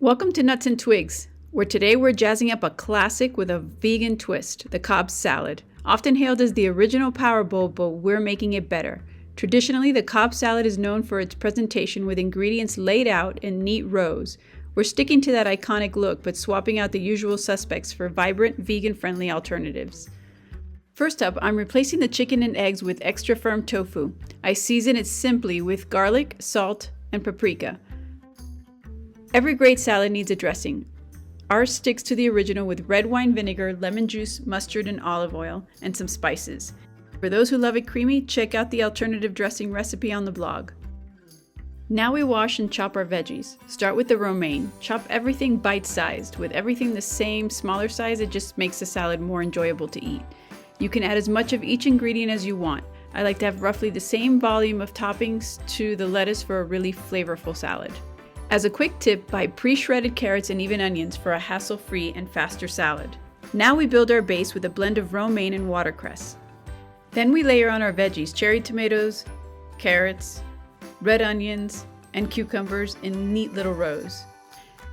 Welcome to Nuts and Twigs, where today we're jazzing up a classic with a vegan twist, the Cobb salad. Often hailed as the original Power Bowl, but we're making it better. Traditionally, the Cobb salad is known for its presentation with ingredients laid out in neat rows. We're sticking to that iconic look, but swapping out the usual suspects for vibrant, vegan-friendly alternatives. First up, I'm replacing the chicken and eggs with extra firm tofu. I season it simply with garlic, salt, and paprika. Every great salad needs a dressing. Ours sticks to the original with red wine vinegar, lemon juice, mustard, and olive oil, and some spices. For those who love it creamy, check out the alternative dressing recipe on the blog. Now we wash and chop our veggies. Start with the romaine. Chop everything bite-sized. With everything the same, smaller size, it just makes the salad more enjoyable to eat. You can add as much of each ingredient as you want. I like to have roughly the same volume of toppings to the lettuce for a really flavorful salad. As a quick tip, buy pre-shredded carrots and even onions for a hassle-free and faster salad. Now we build our base with a blend of romaine and watercress. Then we layer on our veggies, cherry tomatoes, carrots, red onions, and cucumbers in neat little rows.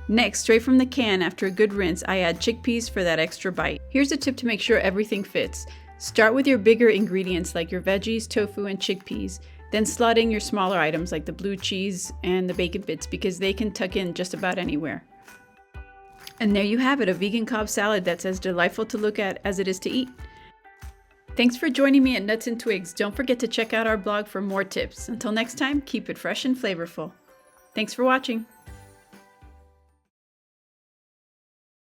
Next, straight from the can after a good rinse, I add chickpeas for that extra bite. Here's a tip to make sure everything fits. Start with your bigger ingredients like your veggies, tofu, and chickpeas. Then slot in your smaller items like the blue cheese and the bacon bits because they can tuck in just about anywhere. And there you have it, a vegan Cobb salad that's as delightful to look at as it is to eat. Thanks for joining me at Nuts and Twigs. Don't forget to check out our blog for more tips. Until next time, keep it fresh and flavorful. Thanks for watching.